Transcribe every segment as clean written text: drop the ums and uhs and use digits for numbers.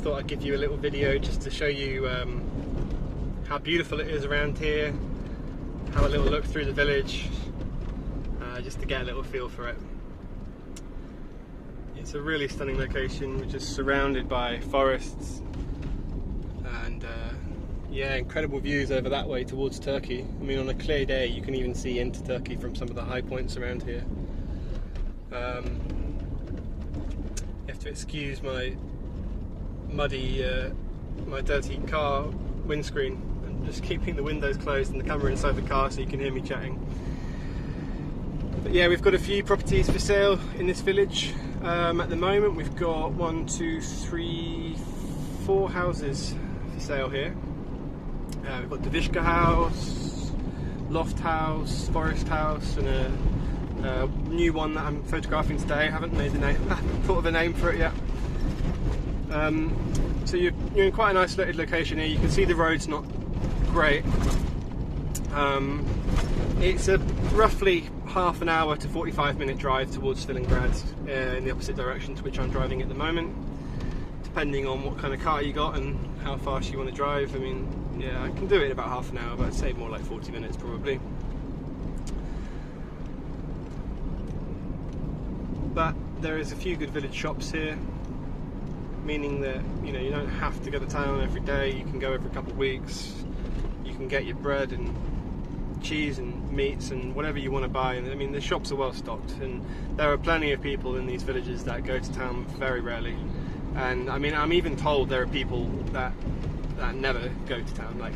thought I'd give you a little video just to show you how beautiful it is around here, have a little look through the village, just to get a little feel for it. It's a really stunning location, which is surrounded by forests and yeah, incredible views over that way towards Turkey. I mean, on a clear day you can even see into Turkey from some of the high points around here. You have to excuse my muddy, my dirty car windscreen. I'm just keeping the windows closed and the camera inside the car so you can hear me chatting. But yeah, we've got a few properties for sale in this village. At the moment we've got 1, 2, 3, 4 houses for sale here. We've got Dervishka House, Loft House, Forest House, and a new one that I'm photographing today. I haven't made the name, haven't thought of a name for it yet. So you're in quite an isolated location here. You can see the road's not great. It's a roughly half an hour to 45-minute drive towards Stalingrad in the opposite direction to which I'm driving at the moment, depending on what kind of car you got and how fast you want to drive. I mean, yeah, I can do it in about half an hour, but I'd say more like 40 minutes probably. But there is a few good village shops here, meaning that you don't have to go to town every day. You can go every couple of weeks. You can get your bread and cheese and meats and whatever you want to buy. And I mean, the shops are well stocked, and there are plenty of people in these villages that go to town very rarely. And I mean, I'm even told there are people that never go to town, like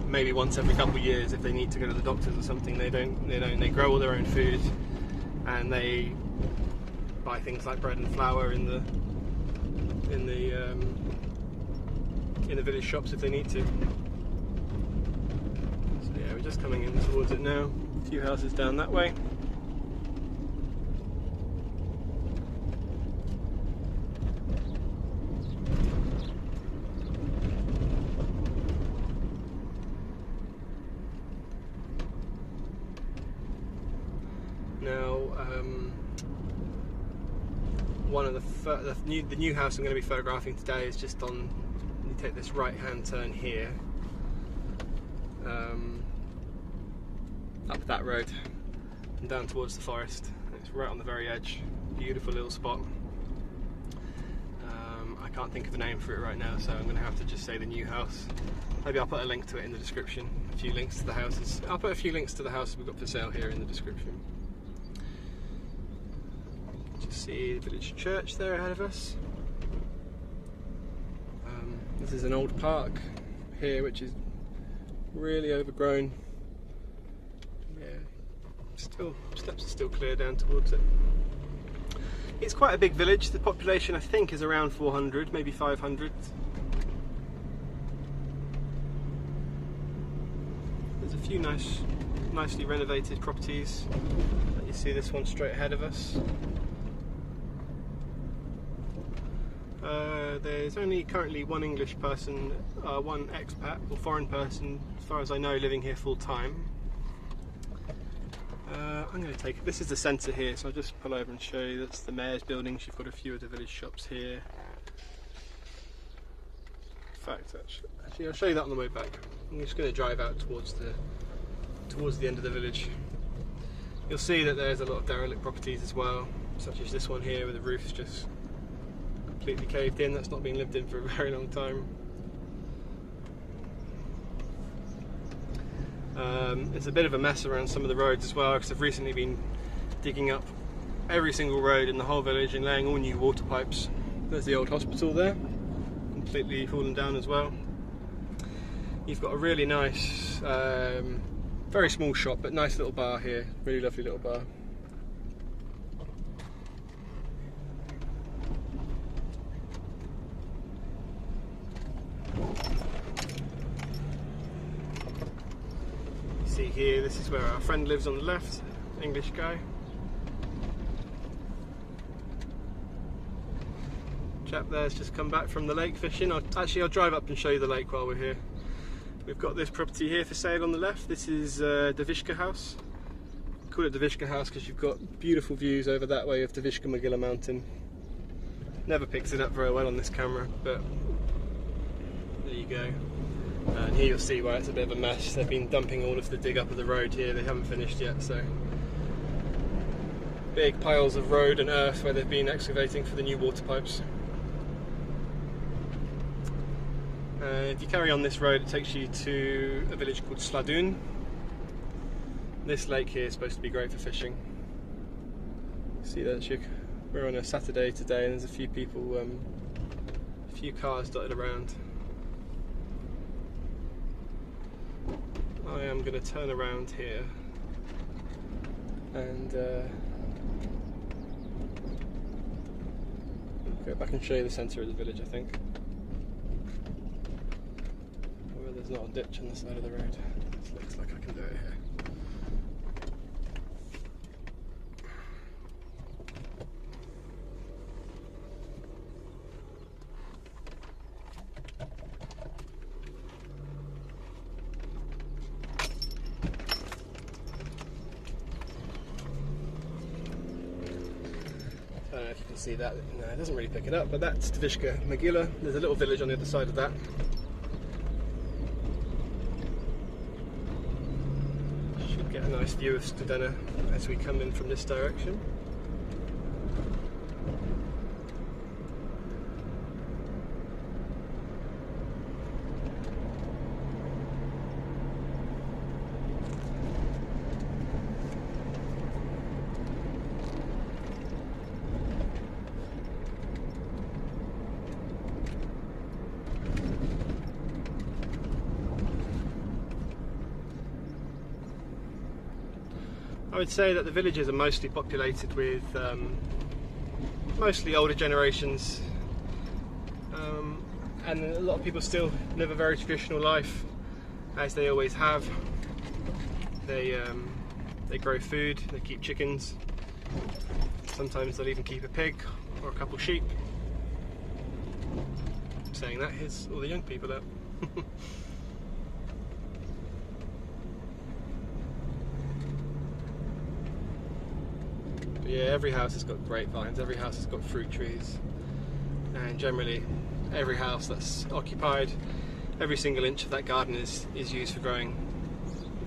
maybe once every couple of years if they need to go to the doctors or something. They grow all their own food and they buy things like bread and flour in the village shops if they need to. So yeah, we're just coming in towards it now. A few houses down that way. Now, one of the new house I'm going to be photographing today is just on. You take this right-hand turn here, up that road and down towards the forest. It's right on the very edge. Beautiful little spot. I can't think of a name for it right now, so I'm going to have to just say the new house. Maybe I'll put a link to it in the description. A few links to the houses. I'll put a few links to the houses we've got for sale here in the description. Just see the village church there ahead of us. This is an old park here, which is really overgrown. Yeah, steps are still clear down towards it. It's quite a big village. The population, I think, is around 400, maybe 500. There's a few nicely renovated properties. You see this one straight ahead of us. There's only currently one English person, one expat or foreign person, as far as I know, living here full time. I'm going to take it. This is the centre here, so I'll just pull over and show you. That's the mayor's building. You've got a few of the village shops here. In fact, actually, I'll show you that on the way back. I'm just going to drive out towards the end of the village. You'll see that there's a lot of derelict properties as well, such as this one here, where the roof's just completely caved in. That's not been lived in for a very long time. It's a bit of a mess around some of the roads as well, because I've recently been digging up every single road in the whole village and laying all new water pipes. There's the old hospital there, completely fallen down as well. You've got a really nice, very small shop, but nice little bar here, really lovely little bar. See here, this is where our friend lives on the left, English guy. Chap there's just come back from the lake fishing. I'll drive up and show you the lake while we're here. We've got this property here for sale on the left. This is Dervishka House. I call it Dervishka House because you've got beautiful views over that way of Dervishka Mountain. Never picks it up very well on this camera, but there you go. And here you'll see why it's a bit of a mess. They've been dumping all of the dig up of the road here. They haven't finished yet, so big piles of road and earth where they've been excavating for the new water pipes. If you carry on this road, it takes you to a village called Studena. This lake here is supposed to be great for fishing. See that? We're on a Saturday today, and there's a few people, a few cars dotted around. I am going to turn around here and go back and show you the centre of the village, I think. Where there's not a ditch on the side of the road. It looks like I can do it here. I don't know if you can see that. No, it doesn't really pick it up, but that's Dervishka House. There's a little village on the other side of that. Should get a nice view of Studena as we come in from this direction. I would say that the villages are mostly populated with mostly older generations, and a lot of people still live a very traditional life, as they always have. They grow food, they keep chickens, sometimes they'll even keep a pig or a couple sheep. Saying that, here's all the young people out. Yeah, every house has got grapevines, every house has got fruit trees, and generally every house that's occupied, every single inch of that garden is used for growing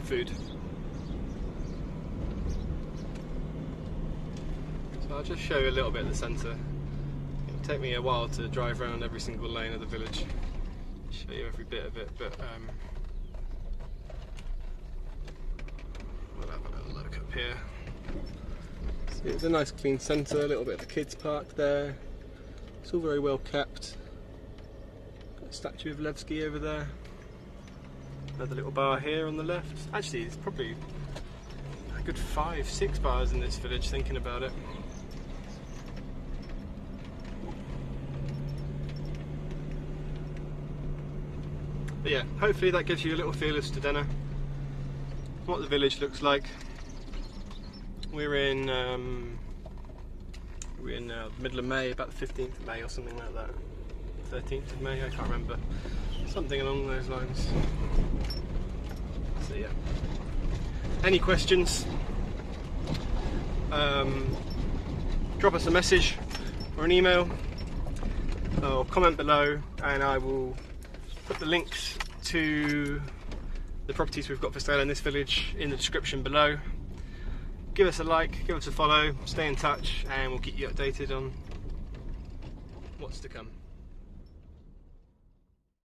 food. So I'll just show you a little bit of the centre. It'll take me a while to drive around every single lane of the village, show you every bit of it, but we'll have a little look up here. It's a nice clean centre, a little bit of a kids park there. It's all very well kept. Got a statue of Levski over there. Another little bar here on the left. Actually, there's probably a good 5-6 bars in this village, thinking about it. But yeah, hopefully that gives you a little feel of Studena, what the village looks like. We're in middle of May, about the 15th of May or something like that. 13th of May, I can't remember. Something along those lines. So yeah. Any questions? Drop us a message or an email or comment below, and I will put the links to the properties we've got for sale in this village in the description below. Give us a like, give us a follow, stay in touch, and we'll keep you updated on what's to come.